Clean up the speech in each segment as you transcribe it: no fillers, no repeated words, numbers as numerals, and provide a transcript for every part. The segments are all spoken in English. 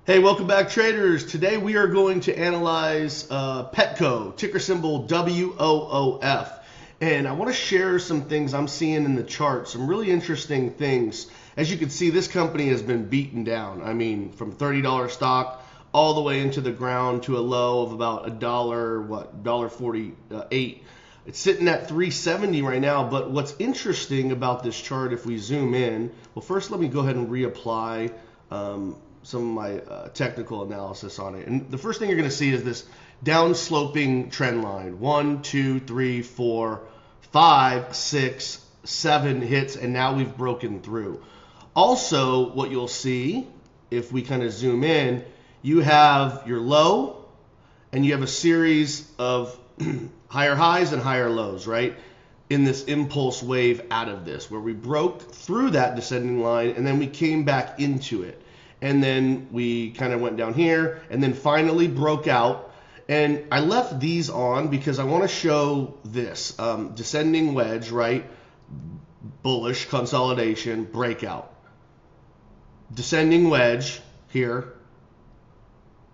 Hey, welcome back, traders. Today we are going to analyze Petco, ticker symbol WOOF. And I want to share some things I'm seeing in the chart, some really interesting things. As you can see, this company has been beaten down. I mean, from $30 stock all the way into the ground to a low of about $1.48. It's sitting at 370 right now, but what's interesting about this chart, if we zoom in, well, first let me go ahead and reapply some of my technical analysis on it. And the first thing you're going to see is this down-sloping trend line. 1, 2, 3, 4, 5, 6, 7 hits, and now we've broken through. Also, what you'll see, if we kind of zoom in, you have your low, and you have a series of higher highs and higher lows, right? In this impulse wave out of this, where we broke through that descending line, and then we came back into it. And then we kind of went down here and then finally broke out. And I left these on because I want to show this descending wedge, right? Bullish consolidation, breakout. Descending wedge here,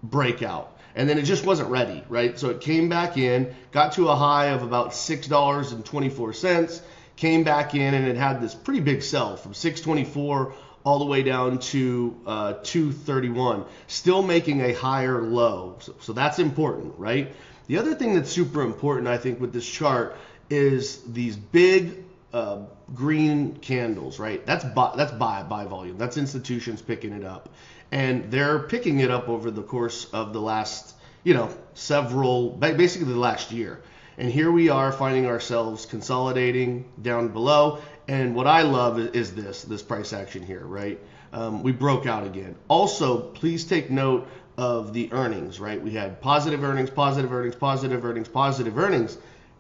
breakout. And then it just wasn't ready, right? So it came back in, got to a high of about $6.24, came back in, and it had this pretty big sell from $6.24 all the way down to $2.31, still making a higher low. So that's important, right? The other thing that's super important, I think, with this chart is these big green candles, right? That's buy volume. That's institutions picking it up. And they're picking it up over the course of the last, basically the last year. And here we are finding ourselves consolidating down below. And what I love is this price action here, right? We broke out again. Also, please take note of the earnings, right? We had positive earnings, positive earnings, positive earnings, positive earnings.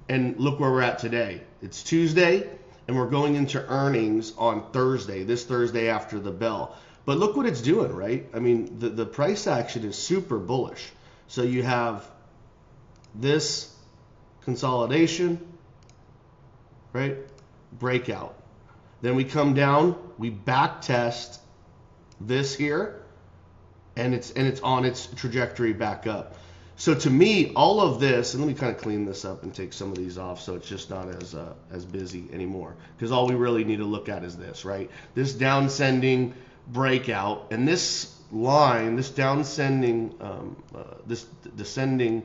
And look where we're at today. It's Tuesday, and we're going into earnings on Thursday, this Thursday after the bell. But look what it's doing, right? I mean, the price action is super bullish. So you have this consolidation, right? Breakout. Then we come down, we back test this here, and it's on its trajectory back up. So to me, all of this, and let me kind of clean this up and take some of these off so it's just not as busy anymore. Because all we really need to look at is this, right? This downsending breakout, and this line, this downsending, this descending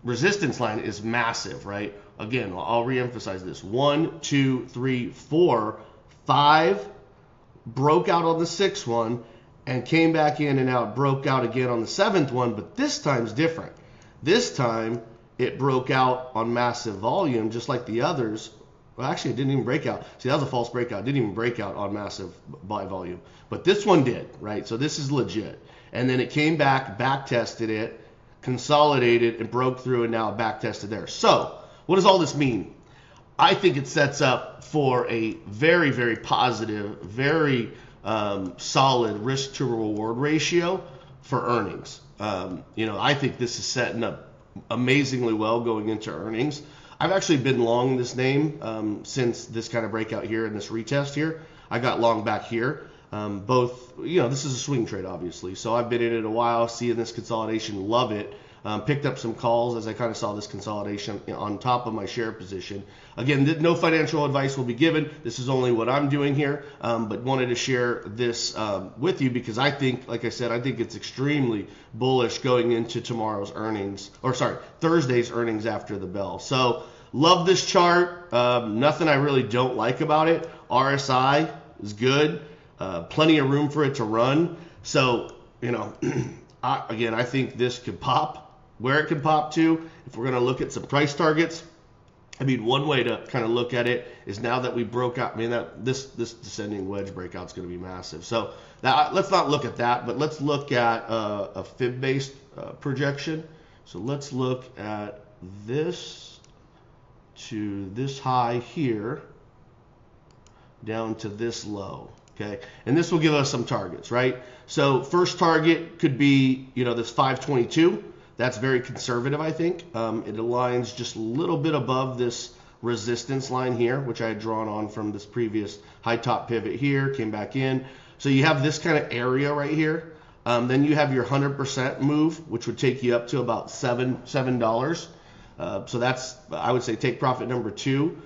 resistance line is massive, right? Again, I'll reemphasize this. 1, 2, 3, 4, 5 broke out on the 6th one and came back in, and now it broke out again on the 7th one, but this time's different. This time it broke out on massive volume just like the others. Well, actually, it didn't even break out. See, that was a false breakout. It didn't even break out on massive buy volume. But this one did, right? So this is legit. And then it came back tested it, consolidated, and broke through, and now back tested there. So what does all this mean? I think it sets up for a very, very positive, very solid risk to reward ratio for earnings. I think this is setting up amazingly well going into earnings. I've actually been long this name since this kind of breakout here and this retest here. I got long back here. This is a swing trade, obviously. So I've been in it a while, seeing this consolidation, love it. Picked up some calls as I kind of saw this consolidation on top of my share position. Again, no financial advice will be given. This is only what I'm doing here, but wanted to share this with you because I think, like I said, I think it's extremely bullish going into tomorrow's earnings, Thursday's earnings after the bell. So love this chart. Nothing I really don't like about it. RSI is good. Plenty of room for it to run. So, I think this could pop. Where it can pop to, if we're going to look at some price targets, one way to kind of look at it is now that we broke out, that this descending wedge breakout is going to be massive. So let's not look at that, but let's look at a fib-based projection. So let's look at this to this high here, down to this low. Okay, and this will give us some targets, right? So first target could be, this 522. That's very conservative, I think. It aligns just a little bit above this resistance line here, which I had drawn on from this previous high top pivot here, came back in. So you have this kind of area right here. Then you have your 100% move, which would take you up to about $7. So that's, I would say, take profit number 2.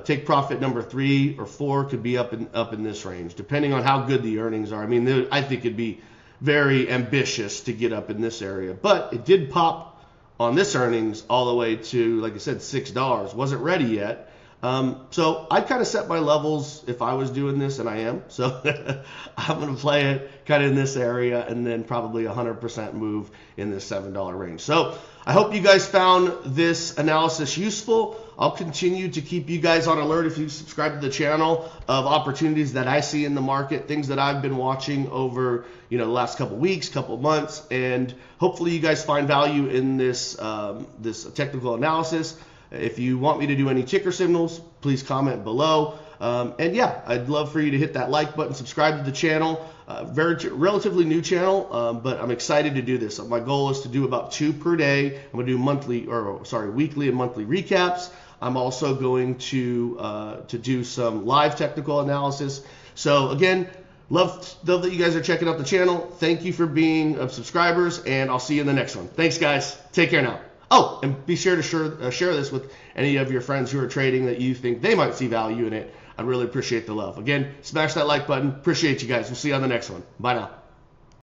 Take profit number 3 or 4 could be up in this range, depending on how good the earnings are. I mean, I think it'd be very ambitious to get up in this area, but it did pop on this earnings all the way to, like I said, $6. Wasn't ready yet. So I'd kind of set my levels if I was doing this, and I am. So I'm going to play it kind of in this area, and then probably 100% move in this $7 range. So I hope you guys found this analysis useful. I'll continue to keep you guys on alert if you subscribe to the channel of opportunities that I see in the market, things that I've been watching over the last couple weeks, couple months, and hopefully you guys find value in this this technical analysis. If you want me to do any ticker signals, please comment below. And yeah, I'd love for you to hit that like button, subscribe to the channel. Relatively new channel, but I'm excited to do this. My goal is to do about 2 per day. I'm going to do weekly and monthly recaps. I'm also going to do some live technical analysis. So again, love that you guys are checking out the channel. Thank you for being subscribers, and I'll see you in the next one. Thanks, guys. Take care now. Oh, and be sure to share this with any of your friends who are trading that you think they might see value in it. I'd really appreciate the love. Again, smash that like button. Appreciate you guys. We'll see you on the next one. Bye now.